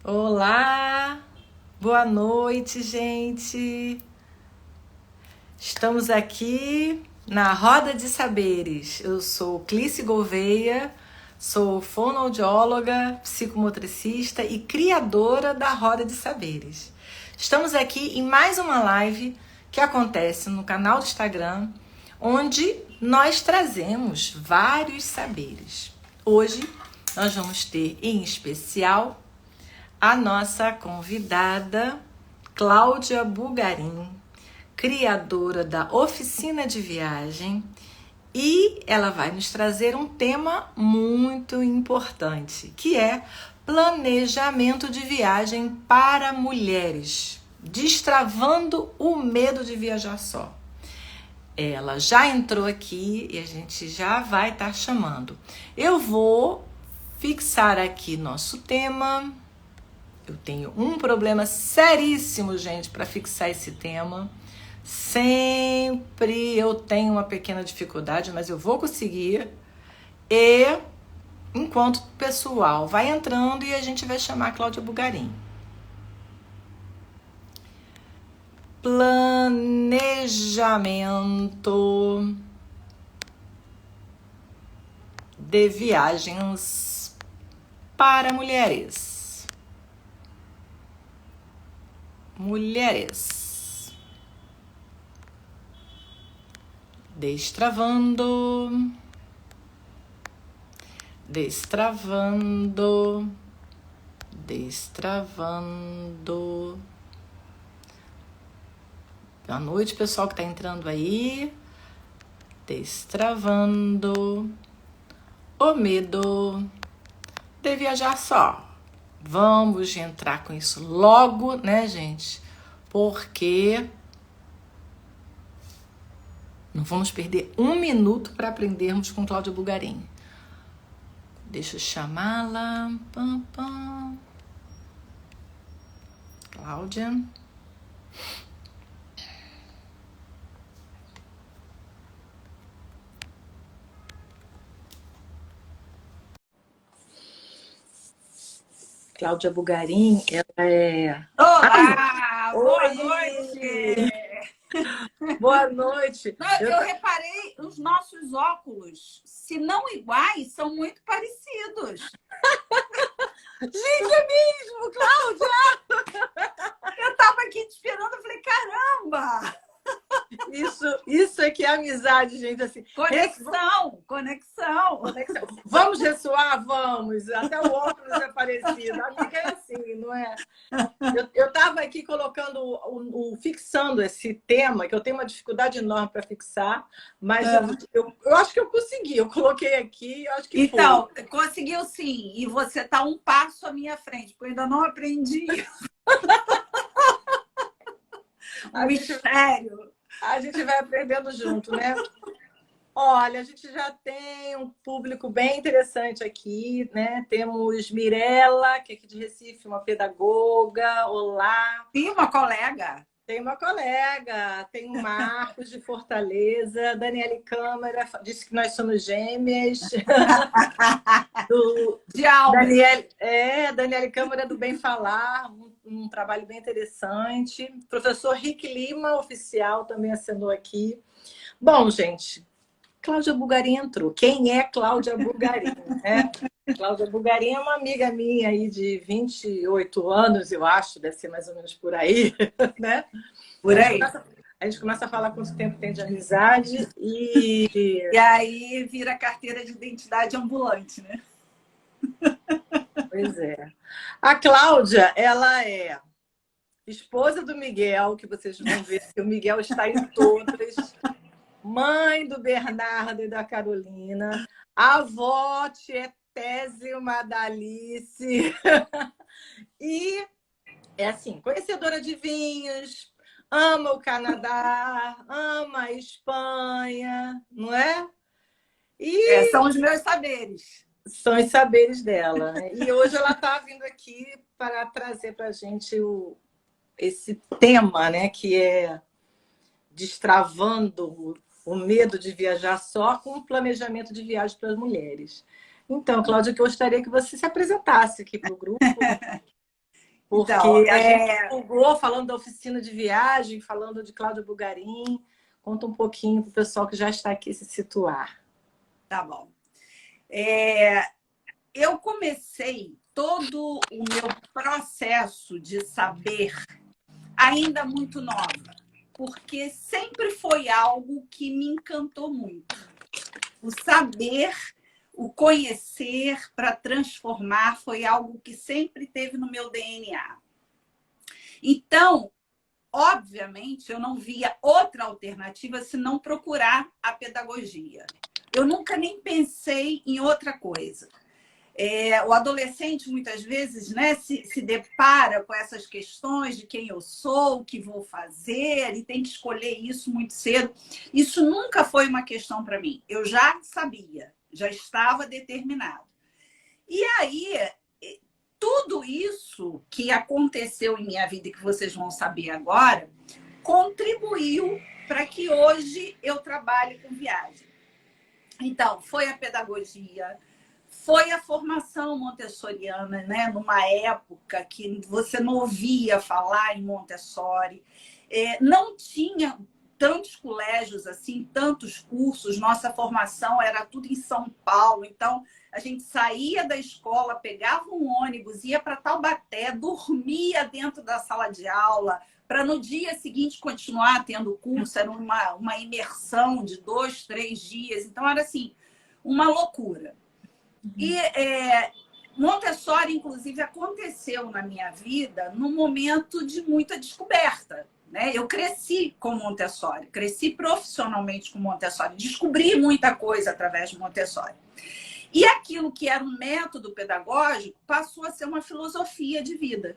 Olá, boa noite, gente. Estamos aqui na Roda de Saberes. Eu sou Clícia Gouveia, sou fonoaudióloga, psicomotricista e criadora da Roda de Saberes. Estamos aqui em mais uma live que acontece no canal do Instagram, onde nós trazemos vários saberes. Hoje nós vamos ter em especial a nossa convidada Cláudia Bugarim, criadora da Oficina de Viagem, e ela vai nos trazer um tema muito importante, que é planejamento de viagem para mulheres, destravando o medo de viajar só. Ela já entrou aqui e a gente já vai estar chamando. Eu vou fixar aqui nosso tema. Eu tenho um problema seríssimo, gente, para fixar esse tema. Sempre eu tenho uma pequena dificuldade, mas eu vou conseguir. E enquanto o pessoal vai entrando e a gente vai chamar a Cláudia Bugarim. Planejamento de viagens para mulheres. Mulheres. Destravando. Destravando. Destravando. Boa noite, pessoal que está entrando aí. Destravando o medo de viajar só. Vamos entrar com isso logo, né, gente? Porque não vamos perder um minuto para aprendermos com Cláudia Bugarim. Deixa eu chamá-la. Pam, pam. Cláudia. Cláudia Bugarim, ela é... Olá, boa Oi! noite. Boa noite. Eu reparei, os nossos óculos, se não iguais, são muito parecidos. Gente, é mesmo, Cláudia! Eu estava aqui te esperando, eu falei, caramba! Isso é que é amizade, gente. Assim, Conexão. vamos ressoar? Vamos. Até o óculos é parecido. A amiga é assim, não é? Eu estava aqui colocando, fixando esse tema, que eu tenho uma dificuldade enorme para fixar, mas eu acho que eu consegui. Eu coloquei aqui, eu acho que então, foi. Conseguiu sim. E você está um passo à minha frente, porque eu ainda não aprendi. Mistério. A gente vai aprendendo junto, né? Olha, a gente já tem um público bem interessante aqui, né? Temos Mirella, que é aqui de Recife, uma pedagoga. Olá. E uma colega. Tem uma colega, tem o Marcos de Fortaleza, Daniele Câmara disse que nós somos gêmeas. De alma. Daniele Câmara do Bem Falar, um trabalho bem interessante. Professor Rick Lima, oficial, também assinou aqui. Bom, gente, Cláudia Bugarim entrou. Quem é Cláudia Bugarim? Cláudia Bugarim é uma amiga minha aí de 28 anos, eu acho, deve ser mais ou menos por aí, né? Por aí. A gente começa a falar quanto tempo tem de amizade e aí vira carteira de identidade ambulante, né? Pois é. A Cláudia, ela é esposa do Miguel, que vocês vão ver que o Miguel está em todas. Mãe do Bernardo e da Carolina, avó tietésima da Alice. E é assim, conhecedora de vinhos, ama o Canadá, ama a Espanha, não é? São os meus saberes. São os saberes dela. Né? E hoje ela está vindo aqui para trazer para a gente esse tema, né? Que é destravando o medo de viajar só com o planejamento de viagem para as mulheres. Então, Cláudia, que eu gostaria que você se apresentasse aqui para o grupo. Então, Porque a gente divulgou falando da oficina de viagem, falando de Cláudia Bugarim. Conta um pouquinho para o pessoal que já está aqui se situar. tá bom. Eu comecei todo o meu processo de saber ainda muito nova, porque sempre foi algo que me encantou muito. O saber, o conhecer para transformar foi algo que sempre teve no meu DNA. Então, obviamente, eu não via outra alternativa senão procurar a pedagogia. Eu nunca nem pensei em outra coisa. O adolescente, muitas vezes, né, se depara com essas questões de quem eu sou, o que vou fazer, e tem que escolher isso muito cedo. Isso nunca foi uma questão para mim. Eu já sabia, já estava determinado. E aí, tudo isso que aconteceu em minha vida e que vocês vão saber agora, contribuiu para que hoje eu trabalhe com viagem. Então, foi a pedagogia, foi a formação montessoriana, né? Numa época que você não ouvia falar em Montessori, não tinha tantos colégios assim, tantos cursos, nossa formação era tudo em São Paulo, então a gente saía da escola, pegava um ônibus, ia para Taubaté, dormia dentro da sala de aula, para no dia seguinte continuar tendo curso, era uma imersão de 2, 3 dias, então era assim, uma loucura. E Montessori, inclusive, aconteceu na minha vida num momento de muita descoberta. Né? Eu cresci com Montessori, cresci profissionalmente com Montessori, descobri muita coisa através de Montessori. E aquilo que era um método pedagógico passou a ser uma filosofia de vida.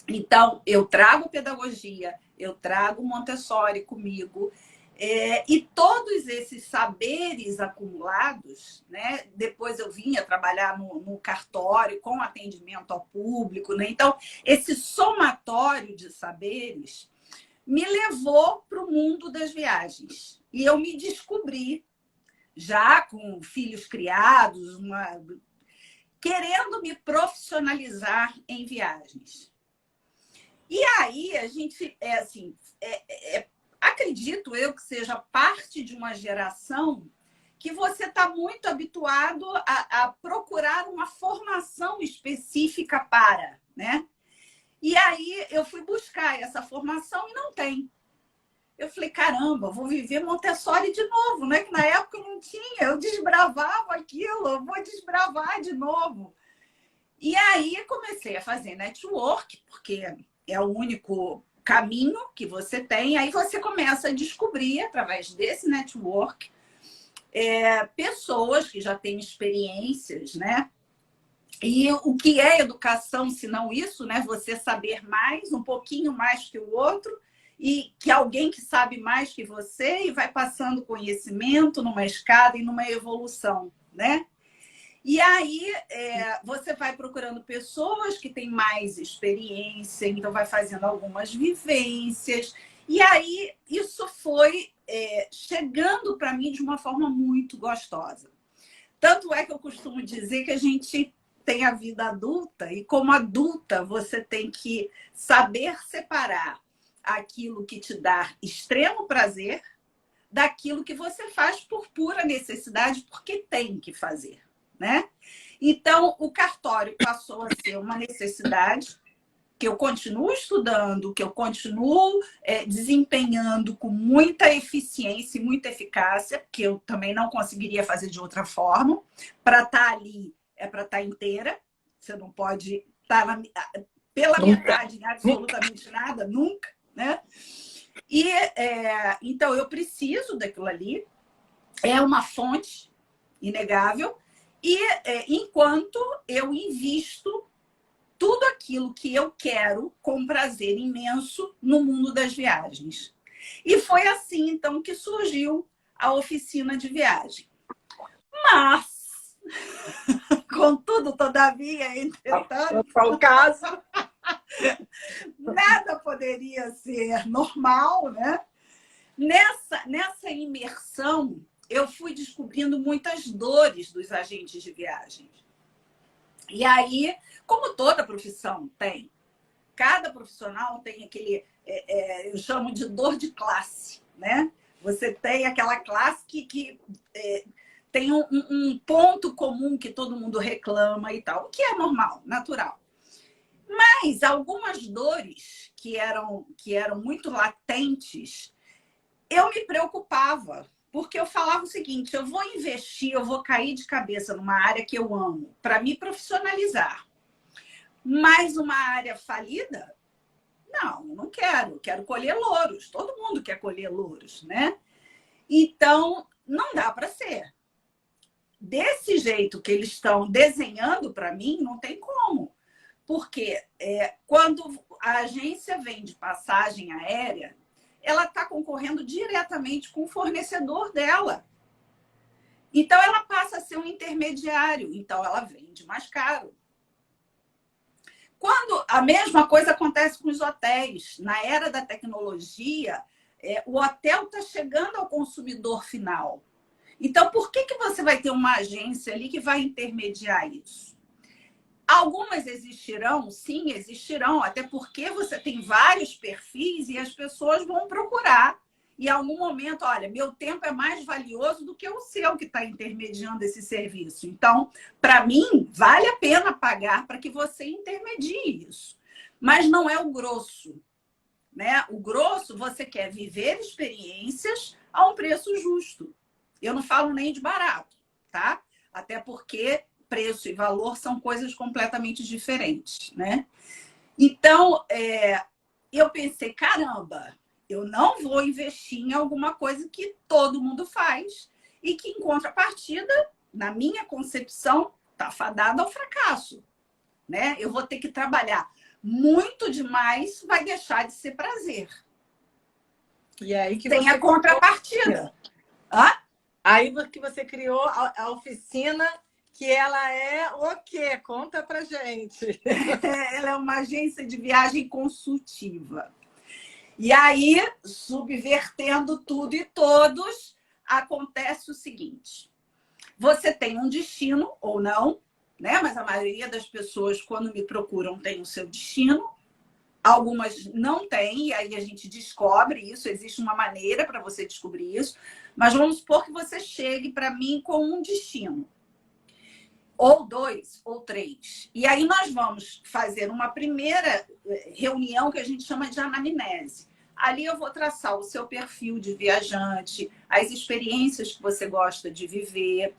Então, eu trago pedagogia, eu trago Montessori comigo, e todos esses saberes acumulados, né? Depois eu vinha trabalhar no cartório com atendimento ao público, né? Então, esse somatório de saberes me levou para o mundo das viagens. E eu me descobri, já com filhos criados, querendo me profissionalizar em viagens. E aí a gente, acredito eu que seja parte de uma geração que você está muito habituado a procurar uma formação específica para, né? E aí eu fui buscar essa formação e não tem. Eu falei, caramba, vou viver Montessori de novo, né? Que na época não tinha, eu desbravava aquilo, eu vou desbravar de novo. E aí comecei a fazer network, porque é o único caminho que você tem. Aí você começa a descobrir, através desse network, pessoas que já têm experiências, né? E o que é educação, se não isso, né? Você saber mais, um pouquinho mais que o outro, e que alguém que sabe mais que você e vai passando conhecimento numa escada e numa evolução, né? E aí você vai procurando pessoas que têm mais experiência, então vai fazendo algumas vivências. E aí isso foi chegando para mim de uma forma muito gostosa. Tanto é que eu costumo dizer que a gente tem a vida adulta e como adulta você tem que saber separar aquilo que te dá extremo prazer daquilo que você faz por pura necessidade, porque tem que fazer. Né? Então, o cartório passou a ser uma necessidade que eu continuo estudando, que eu continuo desempenhando com muita eficiência e muita eficácia, que eu também não conseguiria fazer de outra forma. Para estar ali, é para estar inteira. Você não pode estar pela metade em absolutamente nada, nunca. Né? E, então, eu preciso daquilo ali. É uma fonte inegável. E enquanto eu invisto tudo aquilo que eu quero com prazer imenso no mundo das viagens. E foi assim, então, que surgiu a oficina de viagem. Mas, contudo, todavia, entretanto, qual o caso? Nada poderia ser normal, né? Nessa imersão, eu fui descobrindo muitas dores dos agentes de viagem. E aí, como toda profissão tem, Cada profissional tem aquele, eu chamo de dor de classe, né? Você tem aquela classe que tem um ponto comum que todo mundo reclama e tal, o que é normal, natural. Mas algumas dores que eram muito latentes, eu me preocupava, porque eu falava o seguinte: eu vou investir, eu vou cair de cabeça numa área que eu amo para me profissionalizar. Mas uma área falida? Não, não quero. Quero colher louros. Todo mundo quer colher louros, né? Então, não dá para ser. Desse jeito que eles estão desenhando para mim, não tem como. Porque quando a agência vende passagem aérea, ela está concorrendo diretamente com o fornecedor dela. Então, ela passa a ser um intermediário. Então, ela vende mais caro. Quando a mesma coisa acontece com os hotéis. Na era da tecnologia, o hotel está chegando ao consumidor final. Então, por que você vai ter uma agência ali que vai intermediar isso? Algumas existirão, sim, existirão, até porque você tem vários perfis e as pessoas vão procurar. E em algum momento, olha, meu tempo é mais valioso do que o seu que está intermediando esse serviço. Então, para mim, vale a pena pagar para que você intermedie isso. Mas não é o grosso, né? O grosso, você quer viver experiências a um preço justo. Eu não falo nem de barato, tá? Até porque preço e valor são coisas completamente diferentes, né? Então, eu pensei, caramba, eu não vou investir em alguma coisa que todo mundo faz e que, em contrapartida, na minha concepção, está fadada ao fracasso, né? Eu vou ter que trabalhar muito demais, vai deixar de ser prazer. E aí que tem você a contrapartida. Aí que você criou a oficina, que ela é o quê? Conta pra gente. Ela é uma agência de viagem consultiva. E aí, subvertendo tudo e todos, acontece o seguinte: você tem um destino ou não, né? Mas a maioria das pessoas, quando me procuram, tem o seu destino. Algumas não têm, e aí a gente descobre isso. Existe uma maneira para você descobrir isso. Mas vamos supor que você chegue para mim com um destino. Ou 2, ou 3. E aí nós vamos fazer uma primeira reunião que a gente chama de anamnese. Ali eu vou traçar o seu perfil de viajante, as experiências que você gosta de viver,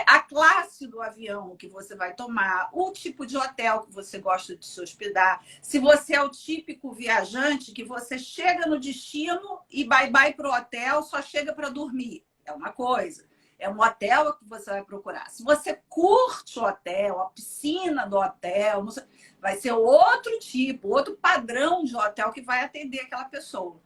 a classe do avião que você vai tomar, o tipo de hotel que você gosta de se hospedar. Se você é o típico viajante que você chega no destino e bye-bye para o hotel, só chega para dormir. É uma coisa. É um hotel que você vai procurar. Se você curte o hotel, a piscina do hotel, vai ser outro tipo, outro padrão de hotel que vai atender aquela pessoa.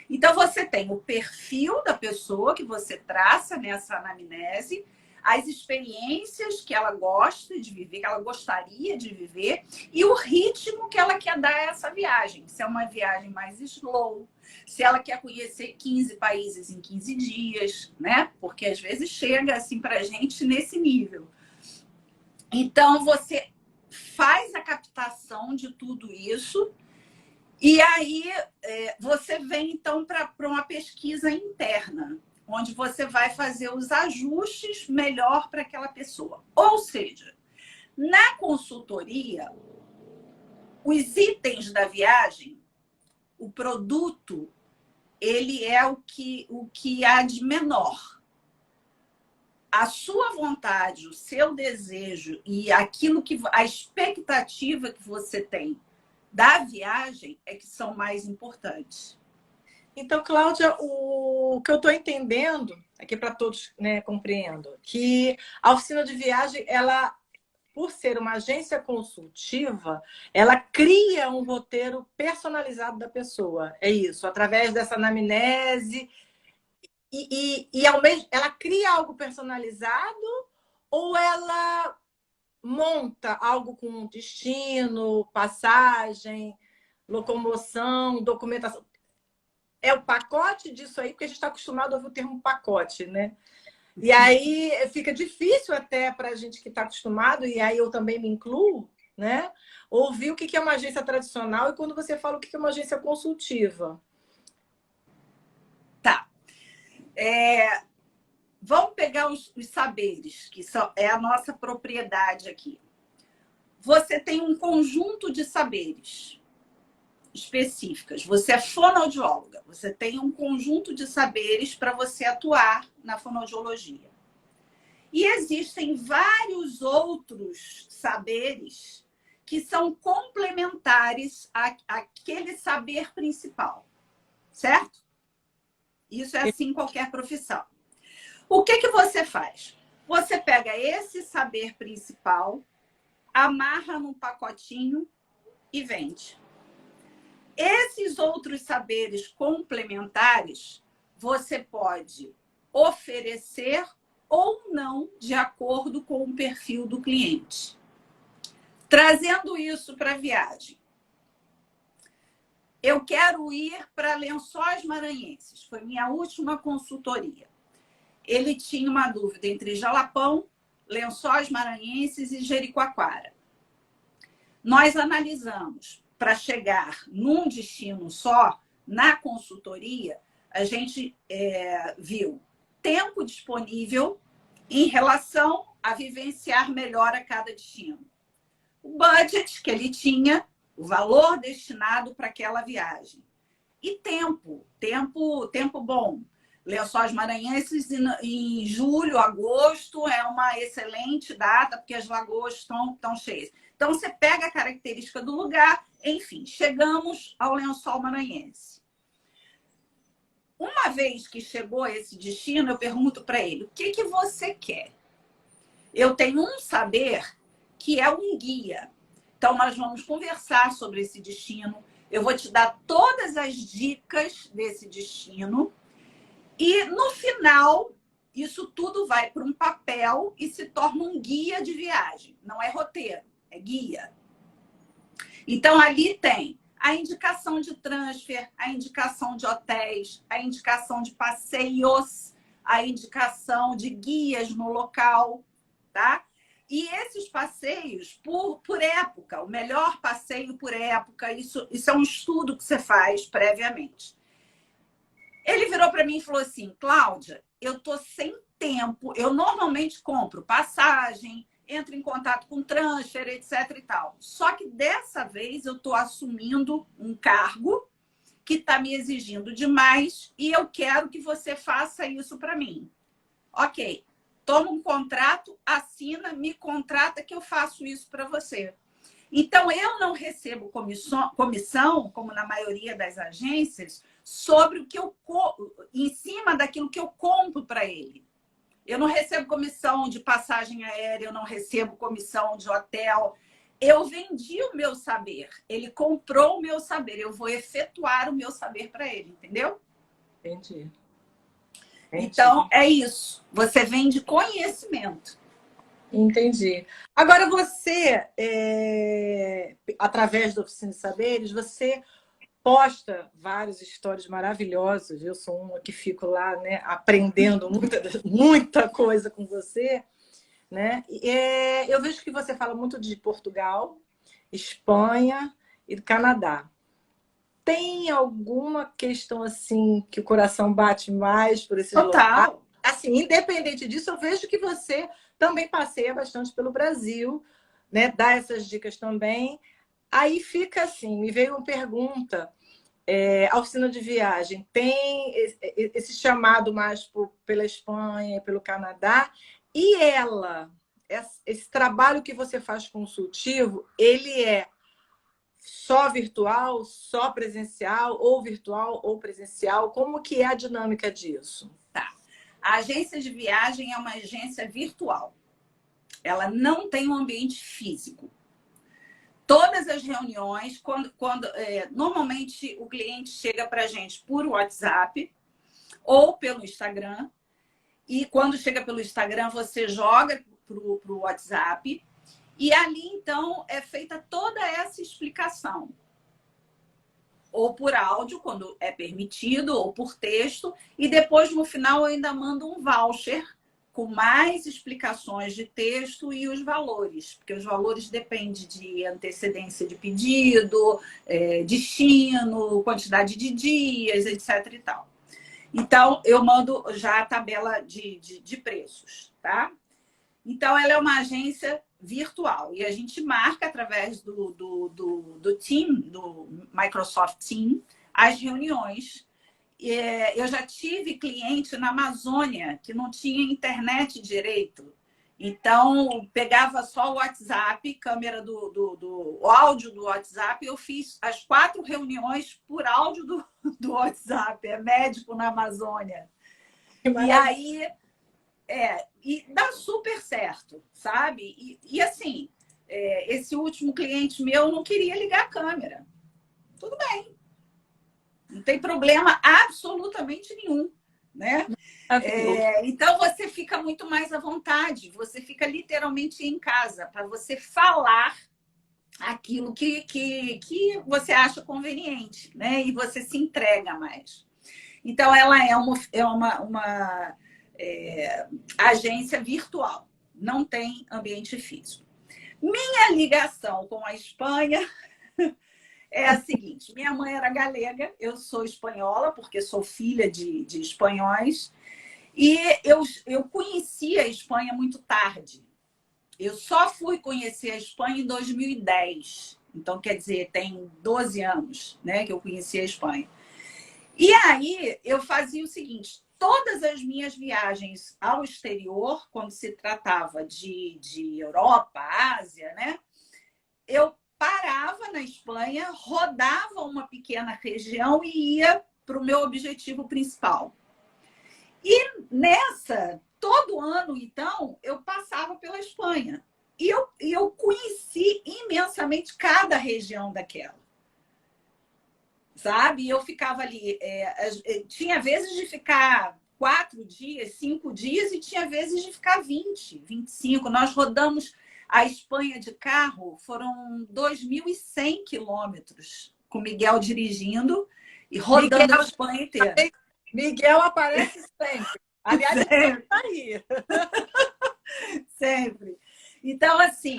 Então, você tem o perfil da pessoa que você traça nessa anamnese, as experiências que ela gosta de viver, que ela gostaria de viver, e o ritmo que ela quer dar a essa viagem. Se é uma viagem mais slow, se ela quer conhecer 15 países em 15 dias, né? Porque às vezes chega assim pra gente nesse nível. Então, você faz a captação de tudo isso e aí você vem então para uma pesquisa interna, onde você vai fazer os ajustes melhor para aquela pessoa. Ou seja, na consultoria, os itens da viagem, o produto, ele é o que há de menor. A sua vontade, o seu desejo e aquilo que a expectativa que você tem da viagem é que são mais importantes. Então, Cláudia, o que eu estou entendendo, aqui para todos, né, compreendam, que a oficina de viagem, ela, por ser uma agência consultiva, ela cria um roteiro personalizado da pessoa. É isso, através dessa anamnese. E ao mesmo, ela cria algo personalizado ou ela monta algo com destino, passagem, locomoção, documentação? É o pacote disso aí, porque a gente está acostumado a ouvir o termo pacote, né? E aí fica difícil até para a gente que está acostumado, e aí eu também me incluo, né? Ouvir o que é uma agência tradicional e quando você fala o que é uma agência consultiva. Tá. Vamos pegar os saberes, que é a nossa propriedade aqui. Você tem um conjunto de saberes específicas. Você é fonoaudióloga. Você tem um conjunto de saberes para você atuar na fonoaudiologia. E existem vários outros saberes que são complementares àquele saber principal. Certo? Isso é assim em qualquer profissão. O que você faz? Você pega esse saber principal, amarra num pacotinho e vende. Esses outros saberes complementares você pode oferecer ou não de acordo com o perfil do cliente. Trazendo isso para a viagem. Eu quero ir para Lençóis Maranhenses. Foi minha última consultoria. Ele tinha uma dúvida entre Jalapão, Lençóis Maranhenses e Jericoacoara. Nós analisamos para chegar num destino só, na consultoria, a gente viu tempo disponível em relação a vivenciar melhor a cada destino. O budget que ele tinha, o valor destinado para aquela viagem. E tempo bom. Lençóis Maranhenses em julho, agosto é uma excelente data, porque as lagoas estão cheias. Então, você pega a característica do lugar, enfim, chegamos ao Lençol Maranhense. Uma vez que chegou a esse destino, eu pergunto para ele, o que você quer? Eu tenho um saber que é um guia. Então, nós vamos conversar sobre esse destino. Eu vou te dar todas as dicas desse destino. E, no final, isso tudo vai para um papel e se torna um guia de viagem. Não é roteiro, é guia. Então, ali tem a indicação de transfer, a indicação de hotéis, a indicação de passeios, a indicação de guias no local, tá? E esses passeios por época, o melhor passeio por época, isso é um estudo que você faz previamente. Ele virou para mim e falou assim, Cláudia, eu tô sem tempo, eu normalmente compro passagem, entro em contato com transfer, etc e tal. Só que dessa vez eu tô assumindo um cargo que está me exigindo demais e eu quero que você faça isso para mim. Ok, toma um contrato, assina, me contrata que eu faço isso para você. Então, eu não recebo comissão, como na maioria das agências, sobre o que em cima daquilo que eu compro para ele. Eu não recebo comissão de passagem aérea, eu não recebo comissão de hotel. Eu vendi o meu saber, ele comprou o meu saber, eu vou efetuar o meu saber para ele, entendeu? Entendi. Então, é isso. Você vende conhecimento. Entendi. Agora você, através da Oficina de Saberes, você posta vários stories maravilhosos. Eu sou uma que fico lá, né, aprendendo muita coisa com você, né? Eu vejo que você fala muito de Portugal, Espanha e do Canadá. Tem alguma questão assim que o coração bate mais por esses locais? Assim, independente disso, eu vejo que você também passeia bastante pelo Brasil, né? Dá essas dicas também. Aí fica assim, me veio uma pergunta. A oficina de viagem tem esse chamado mais pela Espanha, pelo Canadá, e esse trabalho que você faz consultivo, ele é só virtual, só presencial, ou virtual ou presencial? Como que é a dinâmica disso? Tá. A agência de viagem é uma agência virtual. Ela não tem um ambiente físico. Todas as reuniões, normalmente o cliente chega para a gente por WhatsApp ou pelo Instagram. E quando chega pelo Instagram, você joga para o WhatsApp. E ali, então, é feita toda essa explicação. Ou por áudio, quando é permitido, ou por texto. E depois, no final, eu ainda mando um voucher com mais explicações de texto e os valores, porque os valores dependem de antecedência de pedido, destino, quantidade de dias, etc. e tal. Então, eu mando já a tabela de preços, tá? Então, ela é uma agência virtual e a gente marca através do Team, do Microsoft Team, as reuniões. Eu já tive cliente na Amazônia que não tinha internet direito. Então, pegava só o WhatsApp, câmera o áudio do WhatsApp, eu fiz as 4 reuniões por áudio do WhatsApp. É médico na Amazônia. E aí, e dá super certo, sabe? E assim, esse último cliente meu não queria ligar a câmera. Tudo bem. Não tem problema absolutamente nenhum, né? Então, você fica muito mais à vontade. Você fica literalmente em casa para você falar aquilo que você acha conveniente, né? E você se entrega mais. Então, ela é uma agência virtual. Não tem ambiente físico. Minha ligação com a Espanha é a seguinte: minha mãe era galega, eu sou espanhola, porque sou filha de espanhóis, e eu conheci a Espanha muito tarde. Eu só fui conhecer a Espanha em 2010. Então, quer dizer, tem 12 anos, né, que eu conheci a Espanha. E aí, eu fazia o seguinte: todas as minhas viagens ao exterior, quando se tratava de Europa, Ásia, né, eu parava na Espanha, rodava uma pequena região e ia para o meu objetivo principal. E todo ano, então, eu passava pela Espanha. E eu conheci imensamente cada região daquela. Sabe? Eu ficava ali. Tinha vezes de ficar 4 dias, 5 dias, e tinha vezes de ficar 20, 25. Nós rodamos a Espanha de carro, foram 2.100 quilômetros, com Miguel dirigindo e rodando a Espanha inteira. Miguel aparece sempre. Aliás, sempre. Ele está aí. Sempre. Então, assim...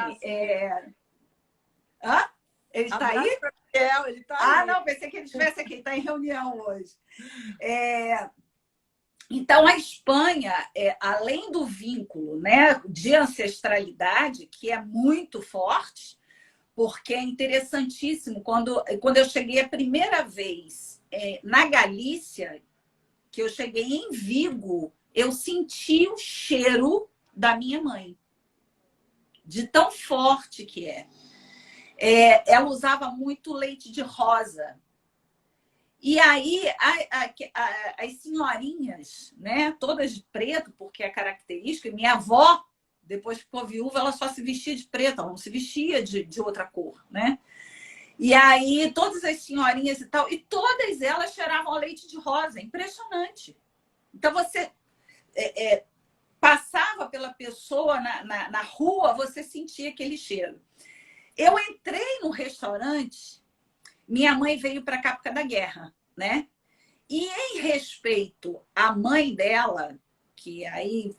Hã? Ele está aí? Miguel, ele está aí. Não, pensei que ele estivesse aqui. Está em reunião hoje. Então, a Espanha, além do vínculo, né, de ancestralidade, que é muito forte, porque é interessantíssimo. Quando eu cheguei a primeira vez na Galícia, que eu cheguei em Vigo, eu senti o cheiro da minha mãe, de tão forte que é. Ela usava muito leite de rosa. E aí, as senhorinhas, né, todas de preto, porque é característica, minha avó, depois que ficou viúva, ela só se vestia de preto, ela não se vestia de outra cor, né? E aí, todas as senhorinhas e tal, e todas elas cheiravam a leite de rosa, impressionante. Então, você passava pela pessoa na rua, você sentia aquele cheiro. Eu entrei no restaurante. Minha mãe veio para cá por causa da guerra, né? E em respeito à mãe dela, que aí,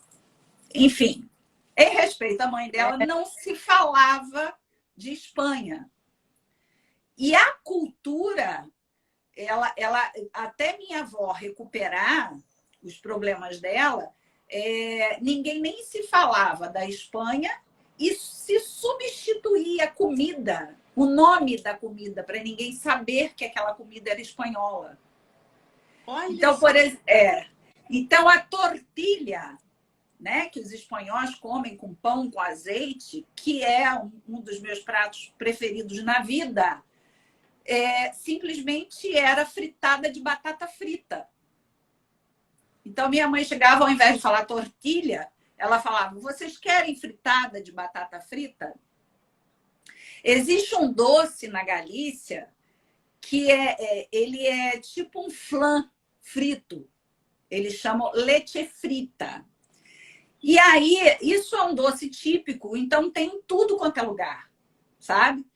enfim, em respeito à mãe dela, não se falava de Espanha. E a cultura, ela até minha avó recuperar os problemas dela, ninguém nem se falava da Espanha e se substituía a comida, o nome da comida, para ninguém saber que aquela comida era espanhola. Olha então, então, a tortilha, né, que os espanhóis comem com pão com azeite, que é um dos meus pratos preferidos na vida, simplesmente era fritada de batata frita. Então, minha mãe chegava, ao invés de falar tortilha, ela falava: vocês querem fritada de batata frita? Existe um doce na Galícia que ele é tipo um flan frito. Eles chamam leche frita. E aí, isso é um doce típico, então tem em tudo quanto é lugar, sabe?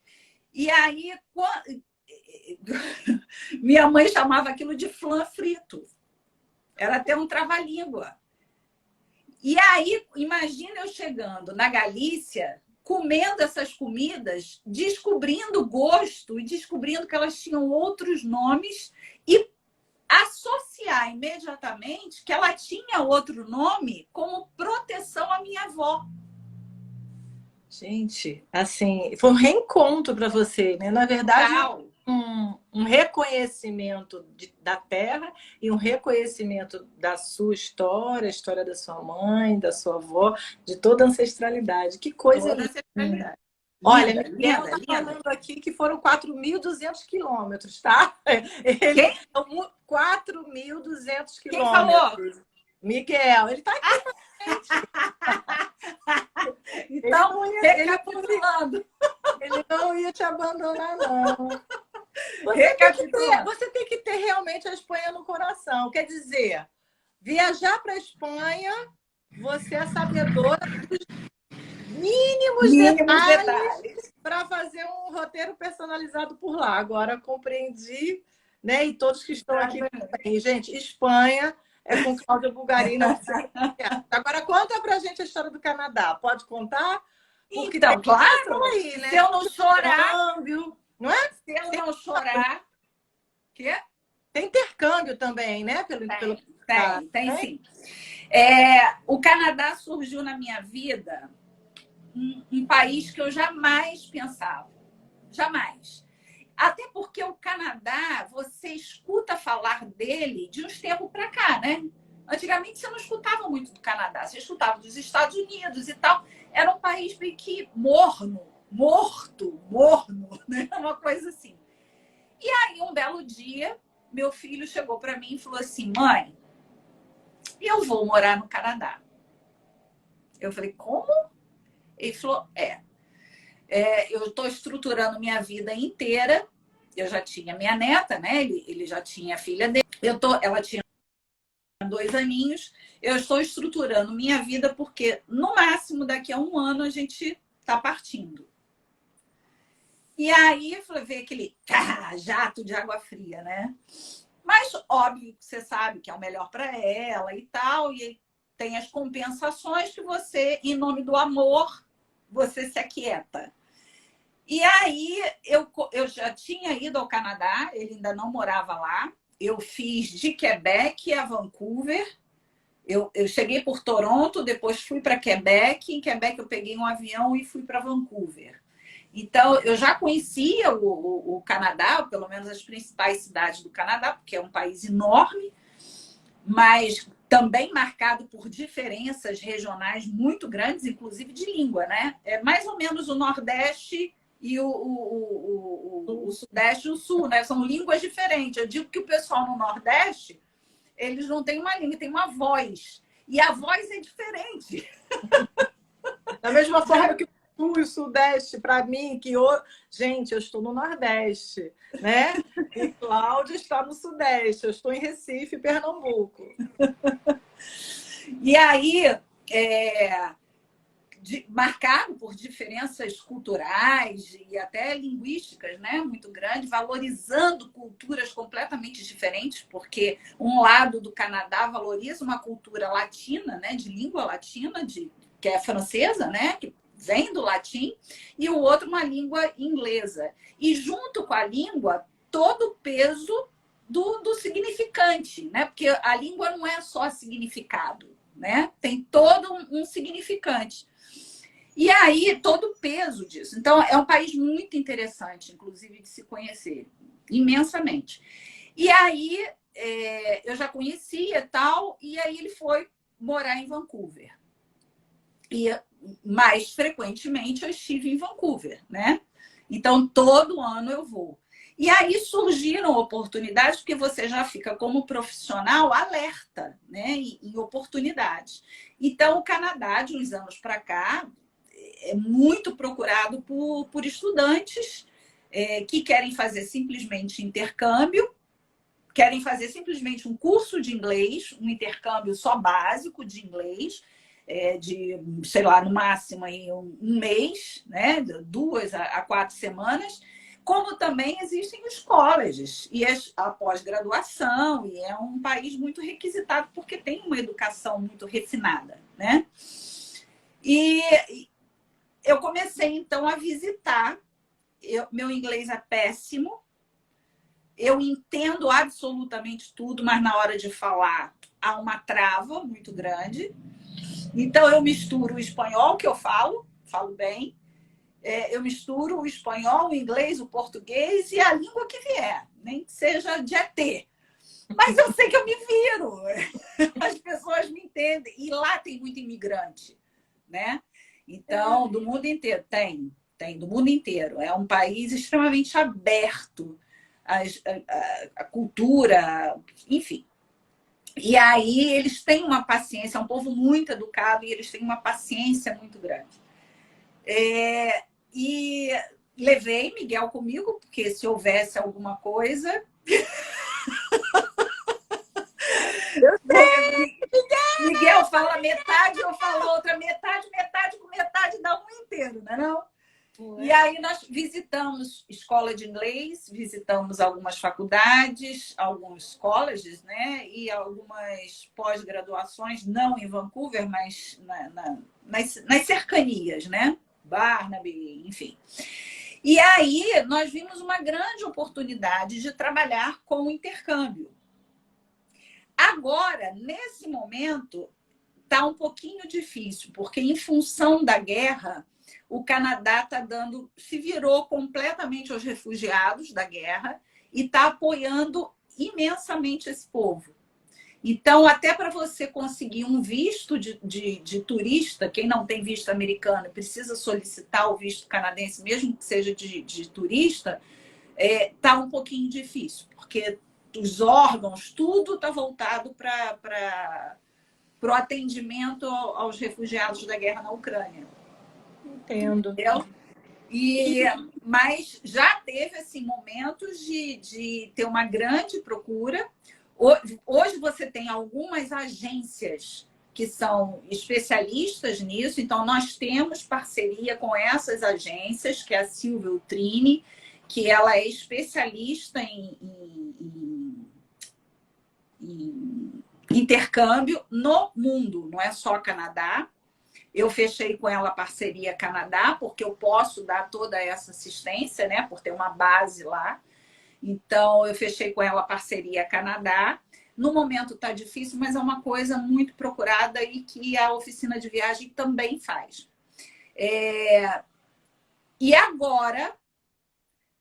E aí, minha mãe chamava aquilo de flan frito. Era até um trava-língua. E aí, imagina eu chegando na Galícia, comendo essas comidas, descobrindo o gosto e descobrindo que elas tinham outros nomes e associar imediatamente que ela tinha outro nome como proteção à minha avó. Gente, assim, foi um reencontro para você, né? Na verdade, um reconhecimento da terra e um reconhecimento da sua história, a história da sua mãe, da sua avó, de toda a ancestralidade. Que coisa Toda a linda. ancestralidade. Olha, Linda, Miguel linda, está linda. falando aqui que foram 4.200 quilômetros, tá? Ele Quem? 4.200 Quem falou? quilômetros. Miguel, ele está aqui com a gente. Então, recapitulando. Ele não ia te abandonar, não. Recapitulando. Você tem que ter realmente a Espanha no coração. Quer dizer, viajar para a Espanha, você é sabedora dos mínimos detalhes para fazer um roteiro personalizado por lá. Agora compreendi, né? E todos que estão aqui também. Gente, Espanha é com Cláudia Bulgarini. Agora conta pra gente a história do Canadá. Pode contar? Porque então, claro, aí, né? Se eu não chorar, não é? Se eu não chorar, quê? Tem intercâmbio também, né? Tem sim. O Canadá surgiu na minha vida um país que eu jamais pensava. Jamais. Até porque o Canadá, você escuta falar dele de uns tempos para cá, né? Antigamente você não escutava muito do Canadá, você escutava dos Estados Unidos e tal. Era um país meio que morno, né? Uma coisa assim. E aí, um belo dia, meu filho chegou para mim e falou assim: mãe, eu vou morar no Canadá. Eu falei: como? Ele falou: eu estou estruturando minha vida inteira. Eu já tinha minha neta, né? Ele já tinha a filha dele. Ela tinha 2 aninhos. Eu estou estruturando minha vida porque, no máximo, daqui a 1 ano, a gente está partindo. E aí, veio aquele jato de água fria, né? Mas, óbvio, que você sabe que é o melhor para ela e tal. E tem as compensações que você, em nome do amor, você se aquieta. E aí, eu já tinha ido ao Canadá, ele ainda não morava lá. Eu fiz de Quebec a Vancouver. Eu cheguei por Toronto, depois fui para Quebec. Em Quebec, eu peguei um avião e fui para Vancouver. Então, eu já conhecia o Canadá, pelo menos as principais cidades do Canadá, porque é um país enorme, mas também marcado por diferenças regionais muito grandes, inclusive de língua, né? É mais ou menos o Nordeste e o Sudeste e o Sul, né? São línguas diferentes. Eu digo que o pessoal no Nordeste, eles não têm uma língua, tem uma voz. E a voz é diferente. Da mesma forma que o Sul e o Sudeste, para mim, gente, eu estou no Nordeste, né? E Cláudia está no Sudeste, eu estou em Recife, Pernambuco. E aí, marcado por diferenças culturais e até linguísticas, né, muito grandes, valorizando culturas completamente diferentes, porque um lado do Canadá valoriza uma cultura latina, né, de língua latina, que é francesa, né, que vem do latim, e o outro uma língua inglesa. E junto com a língua, todo o peso do significante, né, porque a língua não é só significado, né, tem todo um significante. E aí, todo o peso disso. Então, é um país muito interessante, inclusive, de se conhecer, imensamente. E aí, eu já conhecia e tal, e aí ele foi morar em Vancouver. E mais frequentemente eu estive em Vancouver, né? Então, todo ano eu vou. E aí surgiram oportunidades, porque você já fica como profissional alerta, né? Em oportunidades. Então, o Canadá, de uns anos para cá, é muito procurado por estudantes que querem fazer simplesmente intercâmbio, querem fazer simplesmente um curso de inglês, um intercâmbio só básico de inglês, de, sei lá, no máximo aí um mês, né? 2 a 4 semanas, como também existem os colleges e a pós-graduação, e é um país muito requisitado porque tem uma educação muito refinada, né? E eu comecei, então, a visitar. Meu inglês é péssimo, eu entendo absolutamente tudo, mas na hora de falar há uma trava muito grande. Então, eu misturo o espanhol, que eu falo bem, eu misturo o espanhol, o inglês, o português e a língua que vier, nem que seja de ET. Mas eu sei que eu me viro, as pessoas me entendem. E lá tem muito imigrante, né? Então, do mundo inteiro, tem do mundo inteiro. É um país extremamente aberto à cultura, enfim. E aí eles têm uma paciência, é um povo muito educado e eles têm uma paciência muito grande. E levei Miguel comigo, porque se houvesse alguma coisa... Eu sei. Miguel fala metade, eu falo outra metade, metade com metade dá um inteiro, não é não? E aí nós visitamos escola de inglês, visitamos algumas faculdades, alguns colleges, né? E algumas pós-graduações, não em Vancouver, mas nas cercanias, né? Barnaby, enfim. E aí nós vimos uma grande oportunidade de trabalhar com o intercâmbio. Agora, nesse momento, está um pouquinho difícil, porque em função da guerra, o Canadá se virou completamente aos refugiados da guerra e está apoiando imensamente esse povo. Então, até para você conseguir um visto de turista, quem não tem visto americano precisa solicitar o visto canadense, mesmo que seja de turista, está um pouquinho difícil, porque os órgãos, tudo está voltado para o atendimento aos refugiados da guerra na Ucrânia. Entendo. Entendeu? Mas já teve assim, momentos de ter uma grande procura. Hoje você tem algumas agências que são especialistas nisso, então nós temos parceria com essas agências, que é a Silvia Utrini, que ela é especialista em intercâmbio no mundo, não é só Canadá. Eu fechei com ela a parceria Canadá, porque eu posso dar toda essa assistência, né, por ter uma base lá. Então, eu fechei com ela a parceria Canadá. No momento está difícil, mas é uma coisa muito procurada e que a oficina de viagem também faz. E agora,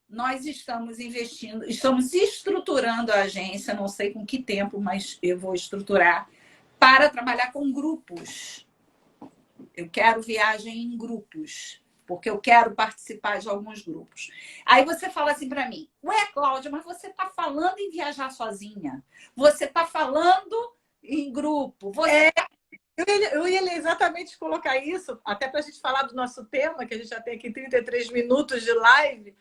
nós estamos investindo, estamos estruturando a agência, não sei com que tempo, mas eu vou estruturar, para trabalhar com grupos. Eu quero viagem em grupos, porque eu quero participar de alguns grupos. Aí você fala assim para mim, ué, Cláudia, mas você está falando em viajar sozinha? Você está falando em grupo? Eu ia exatamente colocar isso, até para a gente falar do nosso tema, que a gente já tem aqui 33 minutos de live.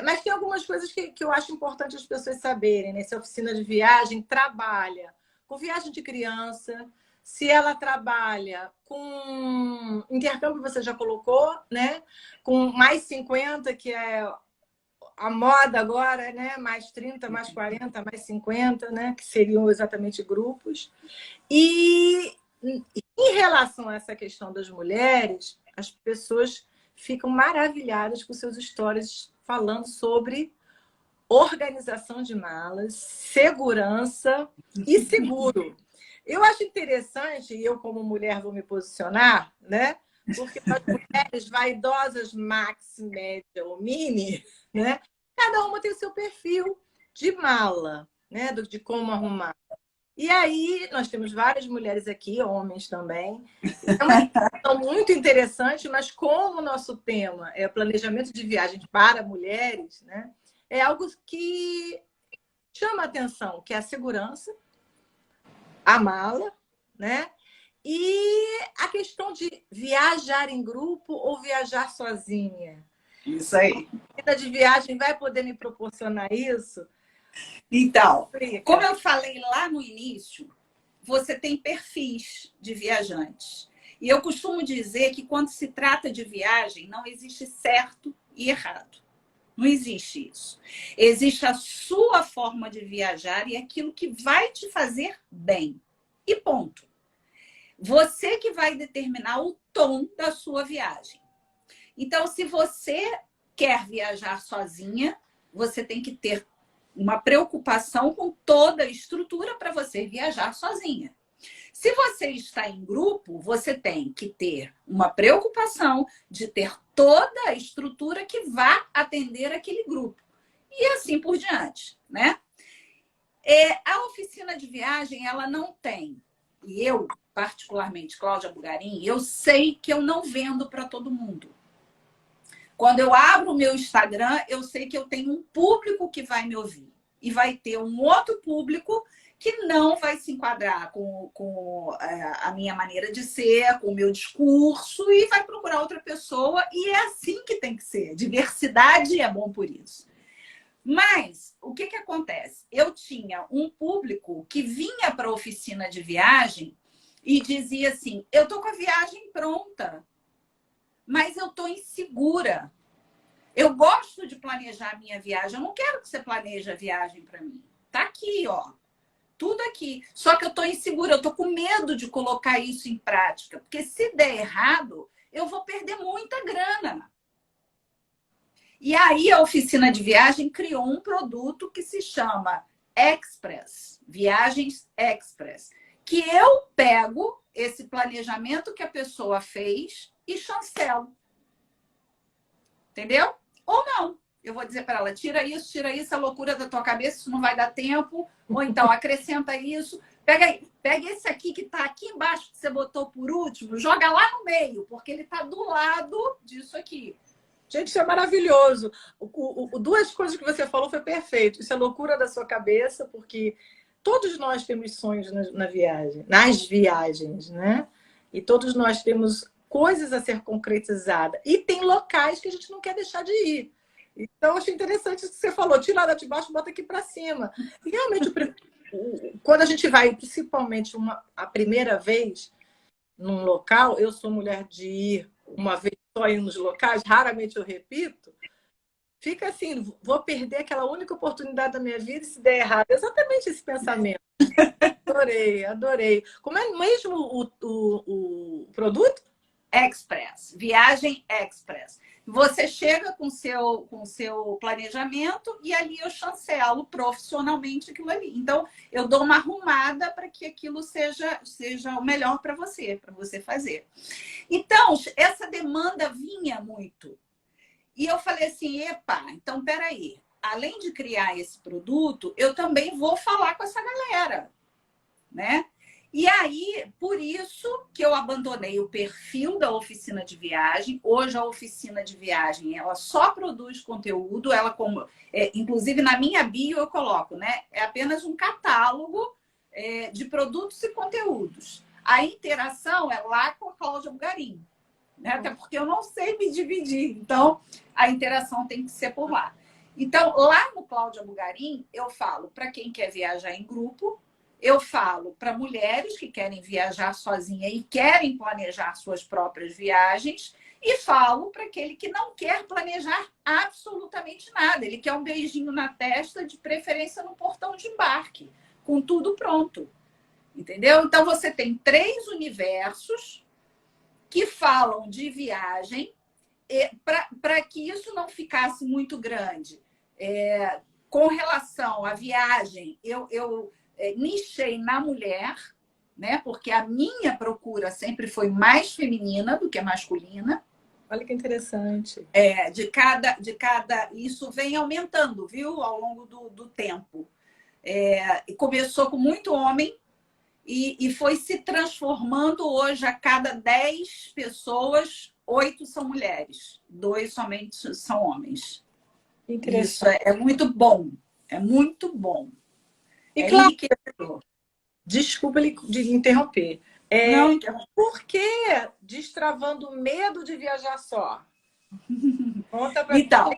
Mas tem algumas coisas que eu acho importante as pessoas saberem, né? Se a oficina de viagem trabalha com viagem de criança, se ela trabalha com intercâmbio, você já colocou, né? Com mais 50, que é a moda agora, né? Mais 30, mais 40, mais 50, né? Que seriam exatamente grupos. E em relação a essa questão das mulheres, as pessoas ficam maravilhadas com seus stories falando sobre organização de malas, segurança e seguro. Eu acho interessante, e eu como mulher vou me posicionar, né? Porque as mulheres vaidosas max, média ou mini, né? Cada uma tem o seu perfil de mala, né? De como arrumar. E aí, nós temos várias mulheres aqui, homens também. É uma questão muito interessante, mas como o nosso tema é planejamento de viagens para mulheres, né? É algo que chama a atenção, que é a segurança, a mala, né? E a questão de viajar em grupo ou viajar sozinha. Isso aí. A vida de viagem vai poder me proporcionar isso? Então, como eu falei lá no início, você tem perfis de viajantes. E eu costumo dizer que quando se trata de viagem, não existe certo e errado. Não existe isso. Existe a sua forma de viajar e aquilo que vai te fazer bem. E ponto. Você que vai determinar o tom da sua viagem. Então, se você quer viajar sozinha, você tem que ter uma preocupação com toda a estrutura para você viajar sozinha. Se você está em grupo, você tem que ter uma preocupação de ter toda a estrutura que vá atender aquele grupo. E assim por diante, né? A oficina de viagem, ela não tem. E eu, particularmente, Cláudia Bugarim, eu sei que eu não vendo para todo mundo. Quando eu abro o meu Instagram, eu sei que eu tenho um público que vai me ouvir. E vai ter um outro público que não vai se enquadrar com a minha maneira de ser, com o meu discurso, e vai procurar outra pessoa. E é assim que tem que ser. Diversidade é bom por isso. Mas o que acontece? Eu tinha um público que vinha para a oficina de viagem e dizia assim, eu estou com a viagem pronta, mas eu estou insegura. Eu gosto de planejar a minha viagem. Eu não quero que você planeje a viagem para mim. Tá aqui, ó. Tudo aqui. Só que eu estou insegura. Eu estou com medo de colocar isso em prática. Porque se der errado, eu vou perder muita grana. E aí a oficina de viagem criou um produto que se chama Express. Viagens Express. Que eu pego esse planejamento que a pessoa fez e chancelo. Entendeu? Ou não. Eu vou dizer para ela, tira isso, é loucura da tua cabeça, isso não vai dar tempo. Ou então, acrescenta isso. Pega esse aqui que está aqui embaixo, que você botou por último, joga lá no meio, porque ele está do lado disso aqui. Gente, isso é maravilhoso. Duas coisas que você falou foi perfeito. Isso é loucura da sua cabeça, porque todos nós temos sonhos na viagem, nas viagens, né? E todos nós temos coisas a ser concretizadas. E tem locais que a gente não quer deixar de ir. Então, eu achei interessante isso que você falou. Tira lá de baixo, bota aqui para cima. E realmente, quando a gente vai, principalmente a primeira vez num local, eu sou mulher de ir uma vez só ir nos locais, raramente eu repito, fica assim, vou perder aquela única oportunidade da minha vida e se der errado. Exatamente esse pensamento. Adorei, adorei. Como é mesmo o produto? Express, viagem Express. Você chega com seu planejamento e ali eu chancelo profissionalmente aquilo ali. Então, eu dou uma arrumada para que aquilo seja o melhor para você fazer. Então, essa demanda vinha muito. E eu falei assim, epa, então peraí. Além de criar esse produto, eu também vou falar com essa galera, né? E aí, por isso que eu abandonei o perfil da oficina de viagem. Hoje, a oficina de viagem, ela só produz conteúdo. Ela inclusive, na minha bio eu coloco, né? É apenas um catálogo de produtos e conteúdos. A interação é lá com a Cláudia Bugarim, né? Até porque eu não sei me dividir. Então, a interação tem que ser por lá. Então, lá no Cláudia Bugarim, eu falo para quem quer viajar em grupo, eu falo para mulheres que querem viajar sozinha e querem planejar suas próprias viagens, e falo para aquele que não quer planejar absolutamente nada. Ele quer um beijinho na testa, de preferência no portão de embarque, com tudo pronto. Entendeu? Então, você tem 3 universos que falam de viagem, para que isso não ficasse muito grande. Com relação à viagem, eu nichei na mulher, né? Porque a minha procura sempre foi mais feminina do que masculina. Olha que interessante. Isso vem aumentando, viu? Ao longo do tempo. Começou com muito homem e foi se transformando. Hoje, a cada 10 pessoas, 8 são mulheres. 2 somente são homens. Interessante. Isso é muito bom. É muito bom. E claro, desculpa de interromper. Não, por que destravando o medo de viajar só? Conta pra então, mim.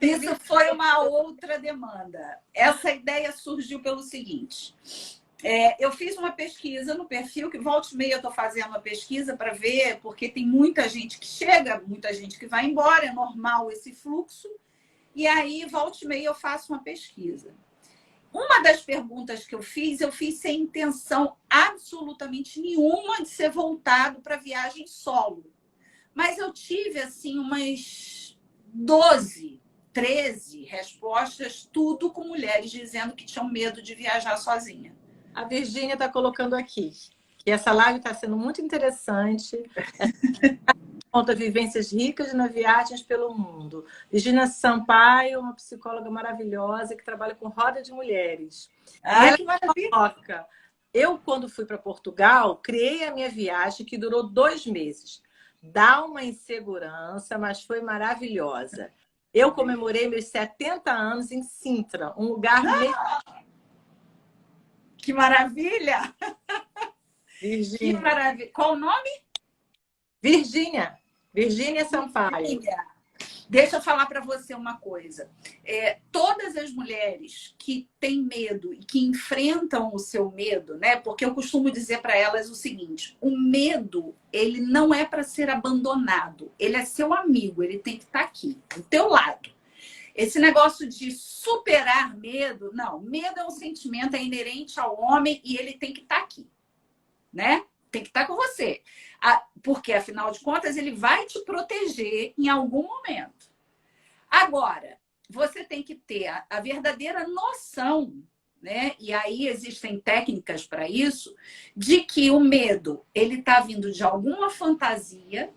Isso foi uma outra demanda. Essa ideia surgiu pelo seguinte. Eu fiz uma pesquisa no perfil, que volta e meia eu estou fazendo uma pesquisa para ver, porque tem muita gente que chega, muita gente que vai embora, é normal esse fluxo. E aí, volta e meia, eu faço uma pesquisa. Uma das perguntas que eu fiz sem intenção absolutamente nenhuma de ser voltado para viagem solo. Mas eu tive, assim, umas 12, 13 respostas, tudo com mulheres dizendo que tinham medo de viajar sozinha. A Virgínia está colocando aqui que essa live está sendo muito interessante. Conta vivências ricas nas viagens pelo mundo. Virgínia Sampaio, uma psicóloga maravilhosa que trabalha com roda de mulheres. Ai, que maravilha! Coloca, eu, quando fui para Portugal, criei a minha viagem que durou 2 meses. Dá uma insegurança, mas foi maravilhosa. Eu comemorei meus 70 anos em Sintra, um lugar... Que maravilha! Virgínia. Que maravilha! Qual o nome? Virgínia Sampaio. Virgínia. Deixa eu falar para você uma coisa. Todas as mulheres que têm medo e que enfrentam o seu medo, né? Porque eu costumo dizer para elas o seguinte: o medo, ele não é para ser abandonado. Ele é seu amigo, ele tem que estar aqui, do teu lado. Esse negócio de superar medo, não. Medo é um sentimento, é inerente ao homem e ele tem que estar aqui, né? Tem que estar com você. Porque, afinal de contas, ele vai te proteger em algum momento. Agora, você tem que ter a verdadeira noção, né? E aí existem técnicas para isso, de que o medo, ele está vindo de alguma fantasia,